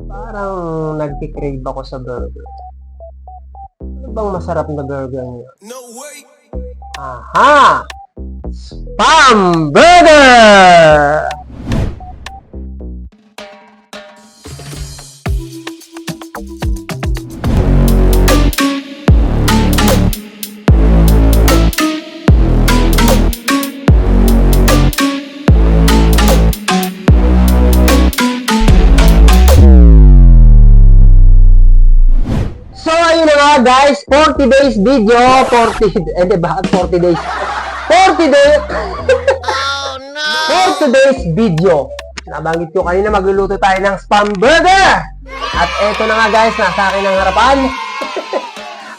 Parang nagki-crave ako sa burger. Ano bang masarap na burger niyo? No way. Aha! Spam Burger! So, ayun na nga guys, 40 days video, 40, bakit 40 days? 40 days, Oh no. 40 days video. Nabanggit ko kanina, magluluto tayo ng Spam Burger. At eto na nga guys, nasa akin ang harapan.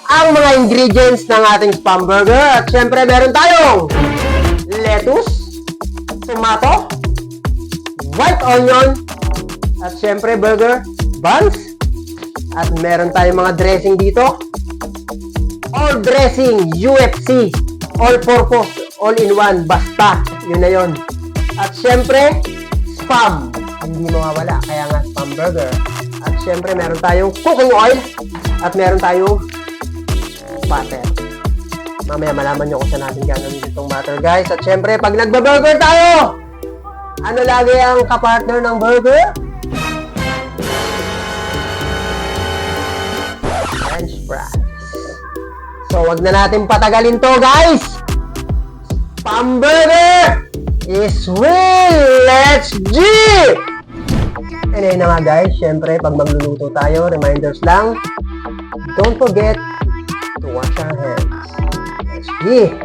Ang mga ingredients ng ating Spam Burger. At syempre, meron tayong lettuce, tomato, white onion, at syempre, burger buns. At meron tayong mga dressing dito. All dressing, UFC, all purpose, all in one, basta, yun na yun. At syempre, spam, hindi mawawala, kaya nga spam burger. At syempre, meron tayong cooking oil, at meron tayong butter. Mamaya malaman nyo kung saan natin gagawin itong butter, guys. At syempre, pag nagba-burger tayo, ano lagi ang kapartner ng burger? French fries. So, wag na natin patagalin to, guys! Spam Burger is real! Let's G! And ayun na nga, guys. Siyempre, pag magluluto tayo, reminders lang, don't forget to wash our hands. Let's G!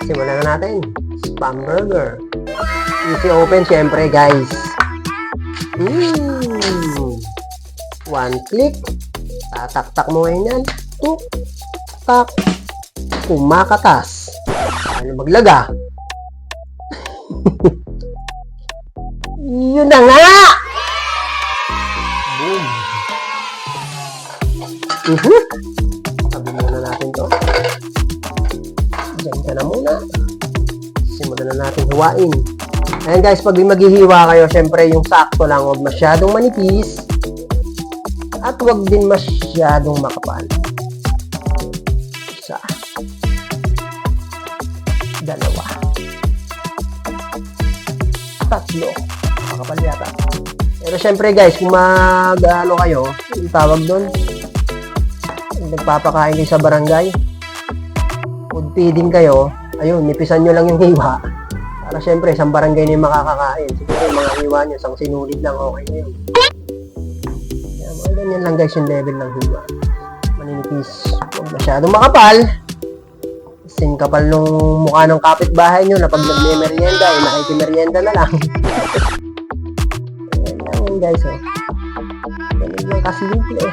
Simulan na natin. Spam Burger. Easy open, siyempre, guys. One click. Tatak-tak mo ngayon yan. Tuk, tak, kumakatas. Ano maglaga? Yun na nga! Boom! Sabi muna natin to. Diyan ka na muna. Simulan na natin huwain. Ayan guys, pag maghihiwa kayo, syempre yung sakto lang, huwag masyadong manipis. At huwag din masyadong makapal. Isa. Dalawa. Tatlo. Makapal yata. Pero syempre guys, kung mag-ano kayo, yung tawag doon, nagpapakain kayo sa barangay, food feeding kayo, ayun, nipisan nyo lang yung hiwa. Para syempre, isang barangay na yung makakakain. Siguro yung mga hiwa nyo, isang sinulid lang, okay na yun. Ganyan lang guys yung level ng hiwa. Maninipis. Huwag masyadong makapal. Kasing kapal nung mukha ng kapitbahay nyo na pag nagme-merienda, eh, nakikimerienda na lang. Ganyan lang yun guys, oh. Ganyan lang kasimple.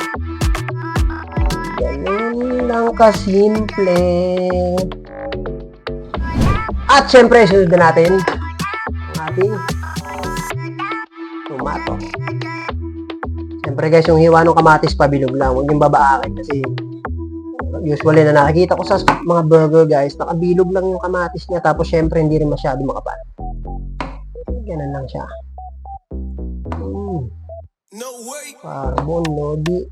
Ganyan lang kasimple. At syempre, sunod na natin ang ating tomato. Siyempre guys, yung hiwa ng kamatis pabilog lang. Huwag yung babaakin kasi usually na nakikita ko sa mga burger guys, nakabilog lang yung kamatis niya tapos siyempre hindi rin masyado makapal. Ganun lang siya. No way. Carbon lodi.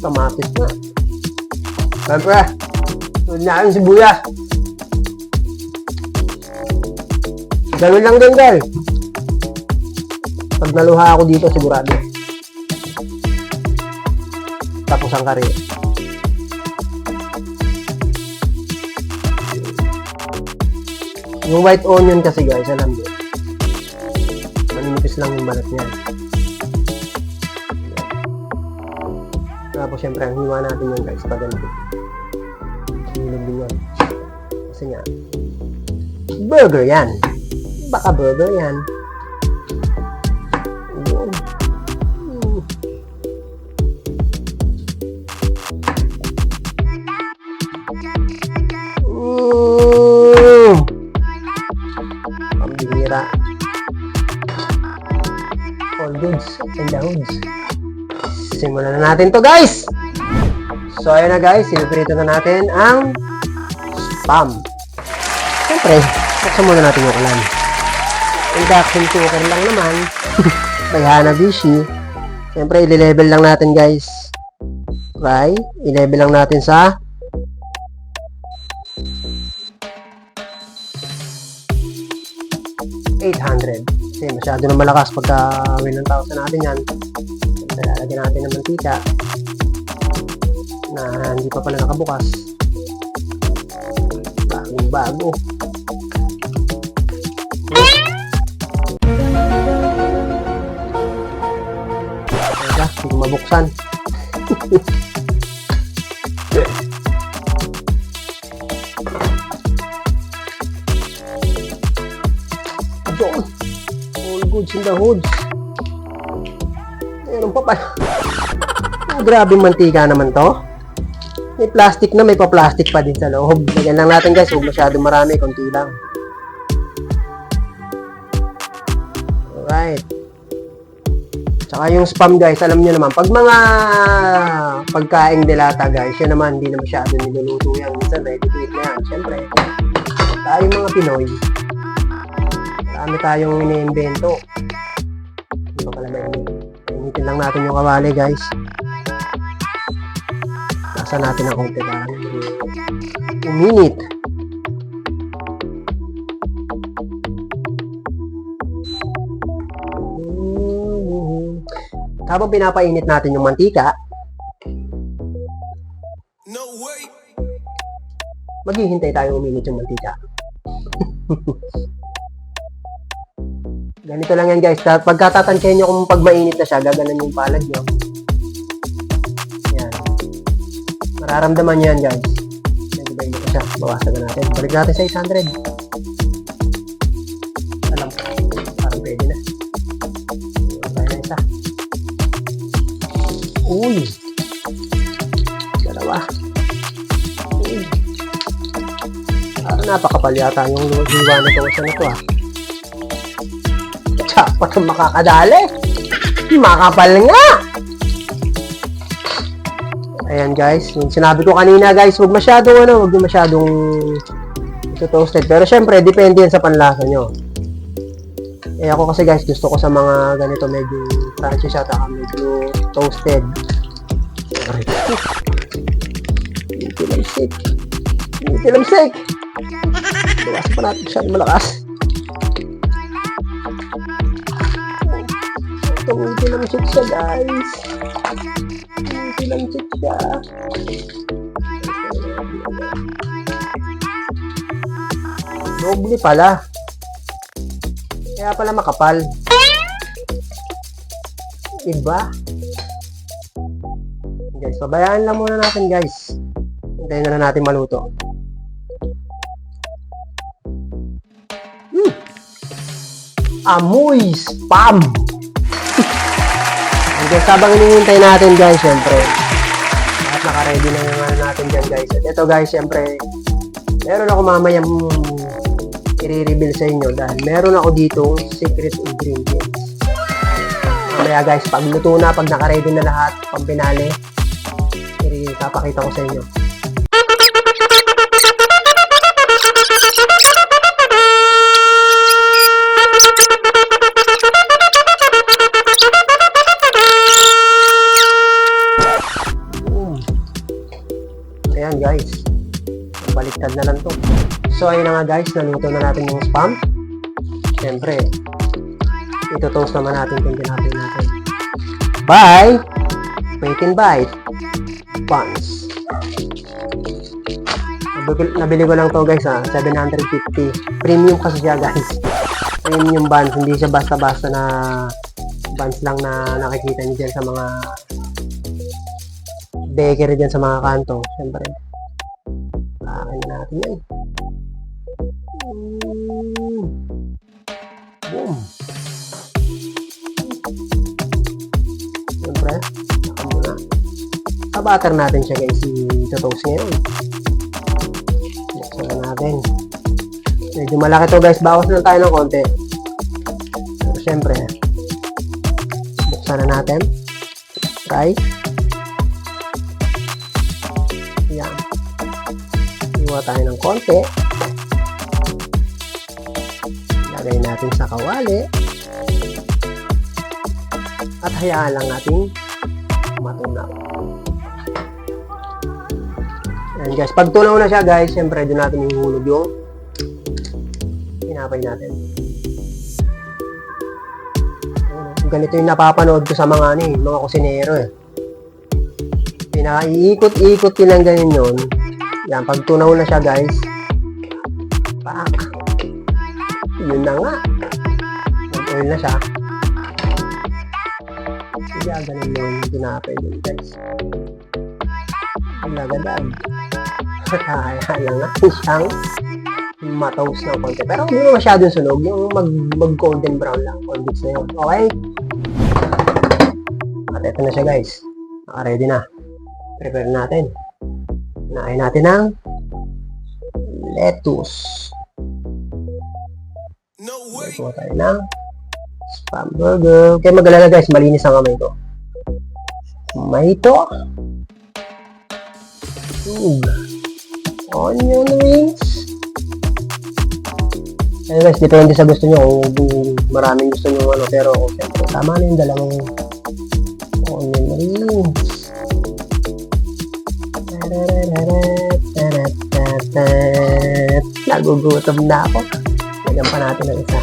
Kamatis na. Siyempre, tulad na yung sibuyas. Ganun lang din guys. Pag naluha ako dito, sigurado. Tapos ang kari. Yung white onion kasi guys, alam mo. Maninipis lang yung balat niya. Tapos syempre ang hiwa natin yun guys, pag ganito. Hilog din yan. Kasi nga, burger yan. Baka burger yan. Pambihira. All goods in the hoods. simulan na natin to guys! So ayun na guys, siniprito na natin ang spam. Siyempre, buksan muna natin yung kalan. Induction cooker lang naman. By Hanabishi. Siyempre, i-level lang natin guys. Right? I-level lang natin sa 800. Kasi masyado na malakas pagka 1,000 natin yan. Siyempre, lalagyan natin ng mantika na hindi pa pala nakabukas. Bagong bago. Teka, hindi ko mabuksan. Doon. All goods in the hoods. Meron pa pala. Grabe mantika naman to. May plastic na, may pa-plastic pa din sa loob. Lagyan lang natin guys, huwag masyado marami, konti lang. Alright. Tsaka yung spam guys, alam nyo naman, pag mga pagkaing delata guys, yan naman, hindi na masyado niluluto yan. Minsan, ready to eat na yan. Siyempre, tayong mga Pinoy, marami tayong iniimbento. Hindi pa pala initin lang natin yung kawali guys. Nasa natin ang konti ba? Uminit. Habang pinapainit natin yung mantika, No way. maghihintay tayo uminit yung mantika. Ganito lang yan guys. Pagkatatantiyan nyo kung pag mainit na siya, gaganan yung palad nyo. Yan. Mararamdaman nyo yan guys. Medyo ba init na siya. Bawasan na natin. Balik natin sa 800. Alam ko. Parang pwede na. Tayo na isa. Uy! Dalawa. Uy! Parang napakapal yata yung hiwa na ito. Isa na ito ah. Tsaka na makakadali. Makapal nga. Ayan guys. Yung sinabi ko kanina guys, huwag masyadong huwag yung masyadong ito toasted. Pero syempre, depende yan sa panlasa nyo. Eh ako kasi guys, gusto ko sa mga ganito medyo crunchy siya, taka medyo toasted. Hindi lamsik. Hindi lamsik. Bawasan pa natin siya, malakas. Hindi lamsik siya guys. Hindi lamsik siya. Doble pala. Kaya pala makapal. Iba. Guys, pabayaan lang muna natin guys. Hintayin na natin maluto. Amoy spam! And guys, habang hinihintay natin guys, syempre, at naka-ready na yung ano natin dyan guys. At ito guys, syempre, meron ako mamayang i-reveal sa inyo dahil meron ako dito secret ingredients. Mamaya guys, pag luto na, pag naka-ready na lahat, pang pinali, ipapakita ko sa inyo. Ayan guys, baliktad na lang to. So ayun na nga guys, naluto na natin yung spam. Siyempre, ito-toast naman natin kung tinapin natin. Bye! Wait and bite. Buns. Nabili ko lang to guys ha, 750. Premium kasi siya guys. Premium buns, hindi siya basta-basta na buns lang na nakikita niyo dyan sa mga bakery dyan sa mga kanto. Siyempre, akin na natin yan. Boom. Siyempre, saka muna. Sa-butter natin siya guys, i-toast ngayon. Buksan na natin. Medyo malaki to guys, bawas lang tayo ng konti. Pero siyempre, buksan na natin. fry. Yan. Iwa tayo ng konti. Lagay natin sa kawali. At hayaan lang natin matunaw. Yan guys. Pag tunaw na siya guys, syempre doon natin ihulog yung tinapay natin. Ganito yung napapanood ko sa mga mga kusinero eh. Pinaiikot-ikot nilang ganyan yun. Yan, pag tunaw na siya guys, pak. Yun na nga. Nag-oil na siya. Kaya ganun mo yung tinapay yun guys. Ang lagadag. Kaya lang natin siyang matoast ng konti. Pero hindi mo masyadong sunog. Yung mag-golden brown lang. Condits na yun. Okay? At ito na siya guys. Naka-ready na. Prepare natin. Nain natin ng lettuce. No way. Ito tayo ng spam burger. Kaya mag-alala guys, malinis ang kamay ko. Tomato. Onion rings. Ayun guys, depende sa gusto nyo kung maraming gusto nyo ano, pero siyempre tama na yung dalawang onion rings. Nagugutom na ako. Lagyan pa natin ng isa.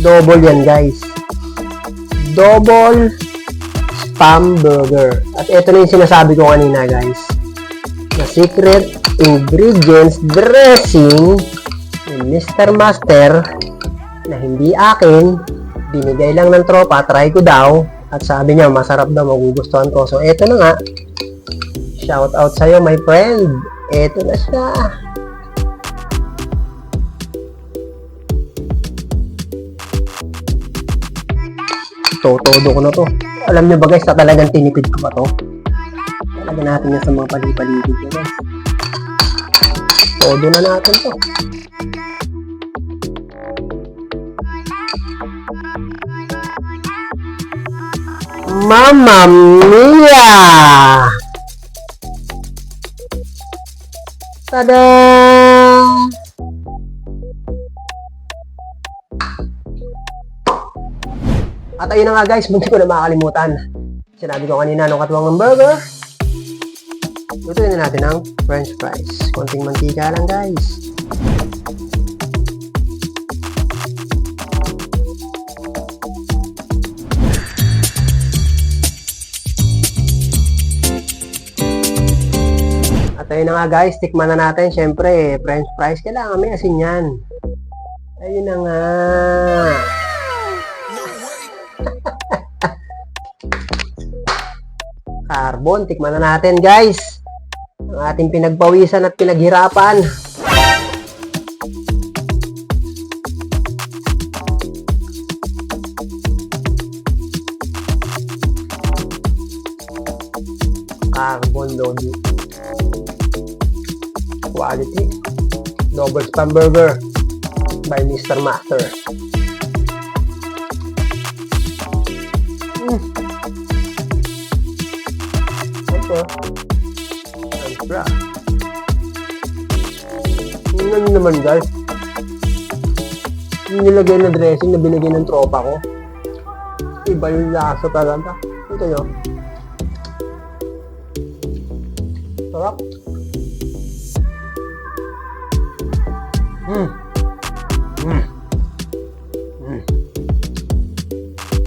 Double yan guys. Double spam burger. At ito na yung sinasabi ko kanina guys. The secret ingredients dressing ni Mr. Master na hindi akin, binigay lang ng tropa, try ko daw at sabi niya masarap daw, magugustuhan ko. So eto na nga, shout out sa'yo my friend, eto na siya. Todo ko na to. Alam niyo ba guys, talagang tinipid ko pa to. Talaga natin yan sa mga palipaligid niya guys. Todo na natin to. Mamma mia! Tada! At ayun na nga guys, hindi ko na makakalimutan. Sinabi ko kanina nung katuwang ng burger. Lutuin na natin ang french fries. Konting mantika lang guys. At ayun na nga guys, tikman na natin. Siyempre, french fries, kailangan may asin yan. Ayun na nga. No way. Carbon, tikman na natin guys. Ang ating pinagpawisan at pinaghirapan. Carbon loading. Quality. Double spam burger by Mr. Master. Ito. Extra. Tingnan nyo naman guys. Yung nilagay na dressing na binigay ng tropa ko. Iba yung lasa talaga. Ito nyo. Sarap.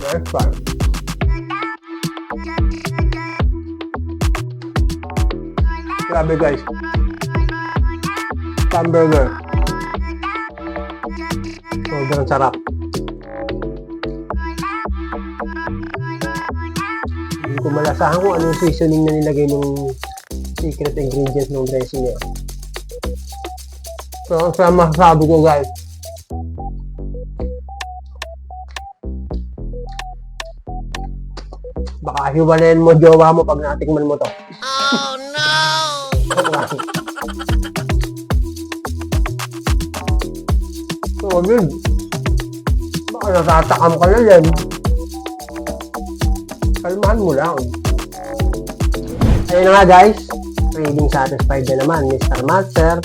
Very fun. Grabe guys. Hamburger. Sobrang sarap. Hindi ko malasahan kung anong seasoning na nilagay ng secret ingredient ng dressing niya. So, ang sarap masasabi ko guys. Baka hiwalayan mo jowa mo pag natikman mo to. Oh no! So, good. Baka natatakam ka na yan. Kalmahan mo lang. Ayun na nga guys, feeling satisfied na naman Mr. Master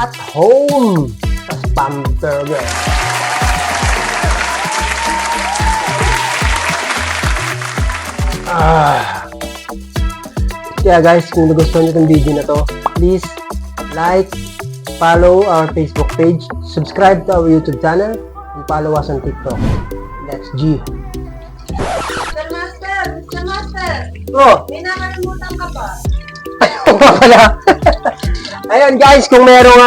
at home sa Spam Burger. Kaya guys, kung nagustuhan nyo itong video na to, please like, follow our Facebook page, subscribe to our YouTube channel, and follow us on TikTok. Let's G! Mr. Master! Mr. Master! Oh! May nakalimutan ka ba? Ayun nga pala. Ayun guys, kung merong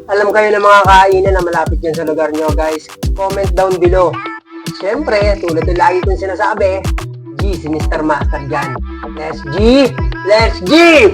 alam kayo ng mga kainan na malapit dyan sa lugar nyo guys, comment down below. Siyempre, tulad ng lagi kong sinasabi, G si Mr. Master dyan. Let's G! Let's G!